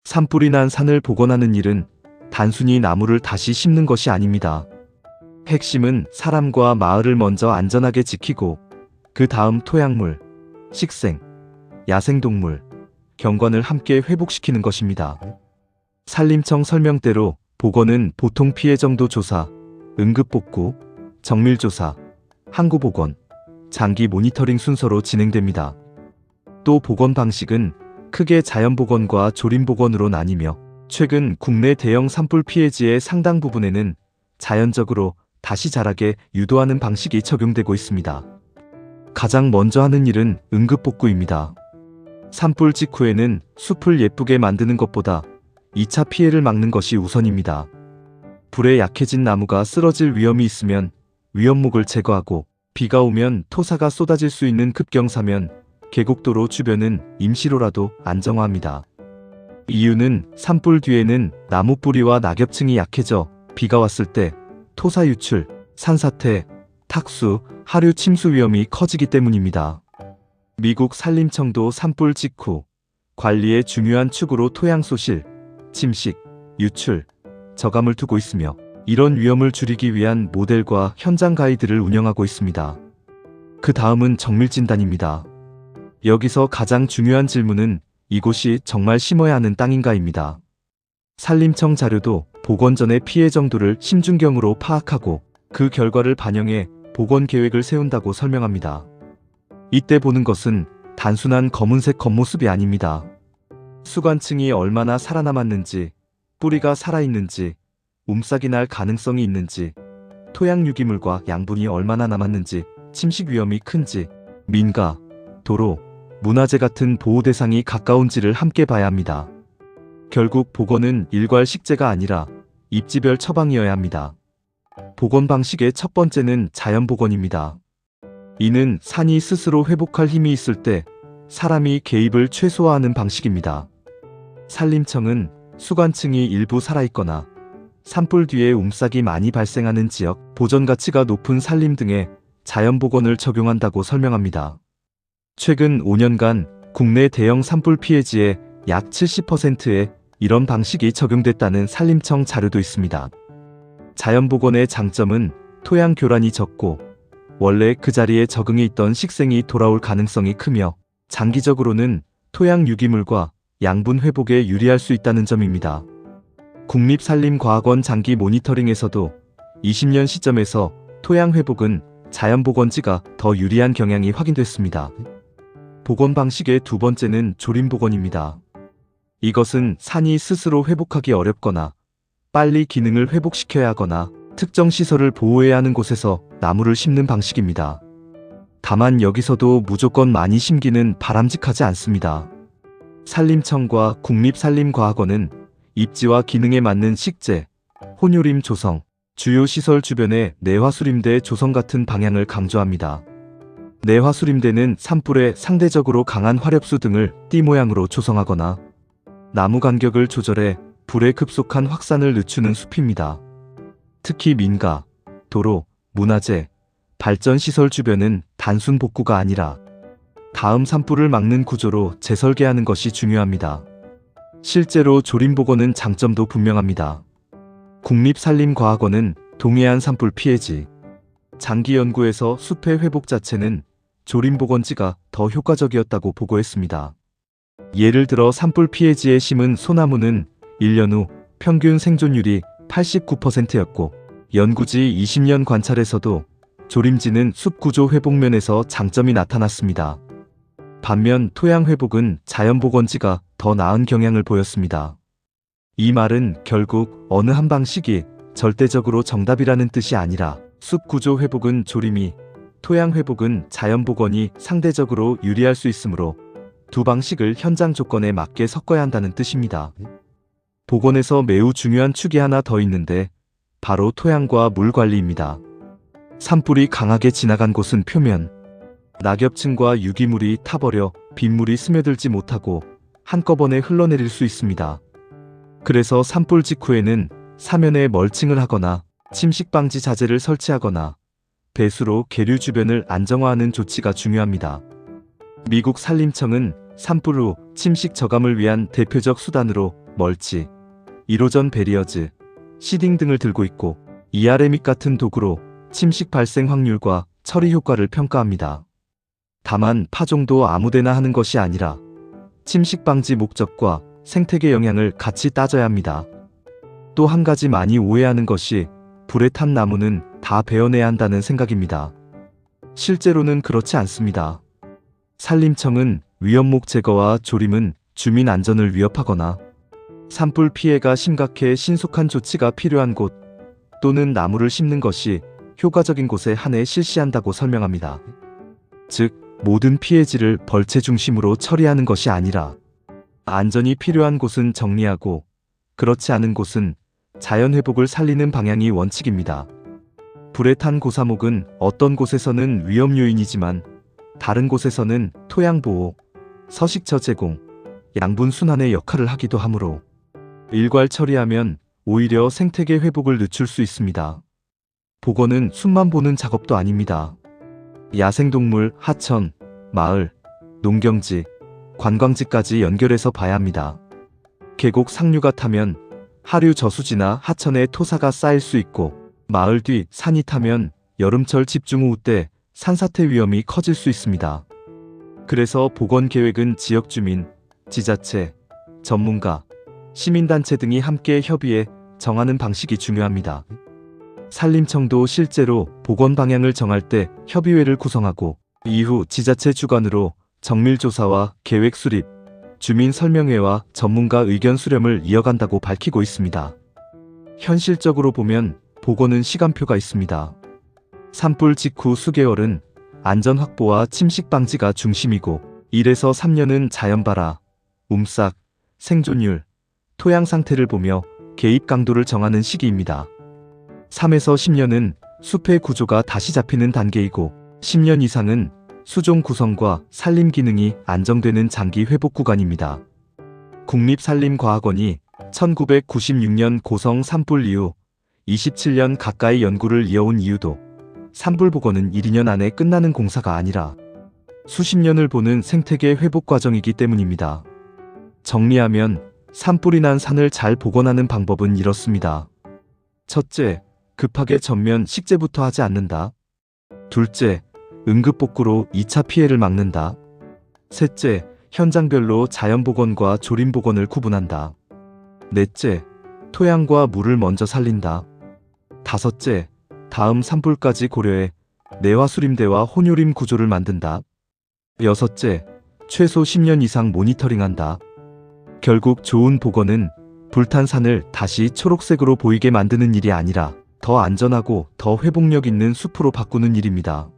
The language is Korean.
산불이 난 산을 복원하는 일은 단순히 나무를 다시 심는 것이 아닙니다. 핵심은 사람과 마을을 먼저 안전하게 지키고 그 다음 토양물, 식생, 야생동물, 경관을 함께 회복시키는 것입니다. 산림청 설명대로 복원은 보통 피해 정도 조사, 응급복구, 정밀조사, 항구복원, 장기 모니터링 순서로 진행됩니다. 또 복원 방식은 크게 자연복원과 조림복원으로 나뉘며 최근 국내 대형 산불 피해지의 상당 부분에는 자연적으로 다시 자라게 유도하는 방식이 적용되고 있습니다. 가장 먼저 하는 일은 응급복구입니다. 산불 직후에는 숲을 예쁘게 만드는 것보다 2차 피해를 막는 것이 우선입니다. 불에 약해진 나무가 쓰러질 위험이 있으면 위험목을 제거하고 비가 오면 토사가 쏟아질 수 있는 급경사면 계곡도로 주변은 임시로라도 안정화합니다. 이유는 산불 뒤에는 나무 뿌리와 낙엽층이 약해져 비가 왔을 때 토사 유출, 산사태, 탁수, 하류 침수 위험이 커지기 때문입니다. 미국 산림청도 산불 직후 관리의 중요한 축으로 토양 소실, 침식, 유출, 저감을 두고 있으며 이런 위험을 줄이기 위한 모델과 현장 가이드를 운영하고 있습니다. 그 다음은 정밀진단입니다. 여기서 가장 중요한 질문은 이곳이 정말 심어야 하는 땅인가입니다. 산림청 자료도 복원 전의 피해 정도를 심중경으로 파악하고 그 결과를 반영해 복원 계획을 세운다고 설명합니다. 이때 보는 것은 단순한 검은색 겉모습이 아닙니다. 수관층이 얼마나 살아남았는지, 뿌리가 살아있는지, 움싹이 날 가능성이 있는지, 토양 유기물과 양분이 얼마나 남았는지, 침식 위험이 큰지, 민가, 도로, 문화재 같은 보호 대상이 가까운지를 함께 봐야 합니다. 결국 복원은 일괄 식재가 아니라 입지별 처방이어야 합니다. 복원 방식의 첫 번째는 자연복원입니다. 이는 산이 스스로 회복할 힘이 있을 때 사람이 개입을 최소화하는 방식입니다. 산림청은 수관층이 일부 살아있거나 산불 뒤에 움싹이 많이 발생하는 지역, 보전 가치가 높은 산림 등에 자연복원을 적용한다고 설명합니다. 최근 5년간 국내 대형 산불 피해지의 약 70%에 이런 방식이 적용됐다는 산림청 자료도 있습니다. 자연복원의 장점은 토양 교란이 적고 원래 그 자리에 적응해 있던 식생이 돌아올 가능성이 크며 장기적으로는 토양 유기물과 양분 회복에 유리할 수 있다는 점입니다. 국립산림과학원 장기 모니터링에서도 20년 시점에서 토양 회복은 자연복원지가 더 유리한 경향이 확인됐습니다. 복원 방식의 두 번째는 조림복원입니다. 이것은 산이 스스로 회복하기 어렵거나 빨리 기능을 회복시켜야 하거나 특정 시설을 보호해야 하는 곳에서 나무를 심는 방식입니다. 다만 여기서도 무조건 많이 심기는 바람직하지 않습니다. 산림청과 국립산림과학원은 입지와 기능에 맞는 식재, 혼요림 조성, 주요 시설 주변의 내화수림대 조성 같은 방향을 강조합니다. 내화수림대는 산불에 상대적으로 강한 화렵수 등을 띠 모양으로 조성하거나 나무 간격을 조절해 불에 급속한 확산을 늦추는 숲입니다. 특히 민가, 도로, 문화재, 발전시설 주변은 단순 복구가 아니라 다음 산불을 막는 구조로 재설계하는 것이 중요합니다. 실제로 조림복원은 장점도 분명합니다. 국립산림과학원은 동해안 산불 피해지, 장기 연구에서 숲의 회복 자체는 조림복원지가 더 효과적이었다고 보고했습니다. 예를 들어 산불 피해지에 심은 소나무는 1년 후 평균 생존율이 89%였고 연구지 20년 관찰에서도 조림지는 숲 구조 회복면에서 장점이 나타났습니다. 반면 토양 회복은 자연복원지가 더 나은 경향을 보였습니다. 이 말은 결국 어느 한 방식이 절대적으로 정답이라는 뜻이 아니라 숲 구조 회복은 조림이, 토양 회복은 자연복원이 상대적으로 유리할 수 있으므로 두 방식을 현장 조건에 맞게 섞어야 한다는 뜻입니다. 복원에서 매우 중요한 축이 하나 더 있는데 바로 토양과 물 관리입니다. 산불이 강하게 지나간 곳은 표면, 낙엽층과 유기물이 타버려 빗물이 스며들지 못하고 한꺼번에 흘러내릴 수 있습니다. 그래서 산불 직후에는 사면에 멀칭을 하거나 침식 방지 자재를 설치하거나 배수로 계류 주변을 안정화하는 조치가 중요합니다. 미국 산림청은 산불 후 침식 저감을 위한 대표적 수단으로 멀치, 이로전 베리어즈, 시딩 등을 들고 있고 ERM믹 같은 도구로 침식 발생 확률과 처리 효과를 평가합니다. 다만 파종도 아무데나 하는 것이 아니라 침식 방지 목적과 생태계 영향을 같이 따져야 합니다. 또 한 가지 많이 오해하는 것이 불에 탄 나무는 다 베어내야 한다는 생각입니다. 실제로는 그렇지 않습니다. 산림청은 위험목 제거와 조림은 주민 안전을 위협하거나 산불 피해가 심각해 신속한 조치가 필요한 곳 또는 나무를 심는 것이 효과적인 곳에 한해 실시한다고 설명합니다. 즉, 모든 피해지를 벌채 중심으로 처리하는 것이 아니라 안전이 필요한 곳은 정리하고 그렇지 않은 곳은 자연회복을 살리는 방향이 원칙입니다. 불에 탄 고사목은 어떤 곳에서는 위험 요인이지만 다른 곳에서는 토양보호, 서식처 제공, 양분 순환의 역할을 하기도 하므로 일괄 처리하면 오히려 생태계 회복을 늦출 수 있습니다. 복원은 숲만 보는 작업도 아닙니다. 야생동물, 하천, 마을, 농경지, 관광지까지 연결해서 봐야 합니다. 계곡 상류가 타면 하류 저수지나 하천에 토사가 쌓일 수 있고 마을 뒤 산이 타면 여름철 집중호우 때 산사태 위험이 커질 수 있습니다. 그래서 복원 계획은 지역 주민, 지자체, 전문가, 시민단체 등이 함께 협의해 정하는 방식이 중요합니다. 산림청도 실제로 복원 방향을 정할 때 협의회를 구성하고 이후 지자체 주관으로 정밀조사와 계획 수립, 주민 설명회와 전문가 의견 수렴을 이어간다고 밝히고 있습니다. 현실적으로 보면 복원은 시간표가 있습니다. 산불 직후 수개월은 안전 확보와 침식 방지가 중심이고 1에서 3년은 자연발화, 움싹, 생존율, 토양 상태를 보며 개입 강도를 정하는 시기입니다. 3에서 10년은 숲의 구조가 다시 잡히는 단계이고 10년 이상은 수종 구성과 산림 기능이 안정되는 장기 회복 구간입니다. 국립산림과학원이 1996년 고성 산불 이후 27년 가까이 연구를 이어온 이유도 산불 복원은 1, 2년 안에 끝나는 공사가 아니라 수십 년을 보는 생태계 회복 과정이기 때문입니다. 정리하면 산불이 난 산을 잘 복원하는 방법은 이렇습니다. 첫째, 급하게 전면 식재부터 하지 않는다. 둘째, 응급복구로 2차 피해를 막는다. 셋째, 현장별로 자연복원과 조림복원을 구분한다. 넷째, 토양과 물을 먼저 살린다. 다섯째, 다음 산불까지 고려해 내화수림대와 혼요림 구조를 만든다. 여섯째, 최소 10년 이상 모니터링한다. 결국 좋은 복원은 불탄 산을 다시 초록색으로 보이게 만드는 일이 아니라 더 안전하고 더 회복력 있는 숲으로 바꾸는 일입니다.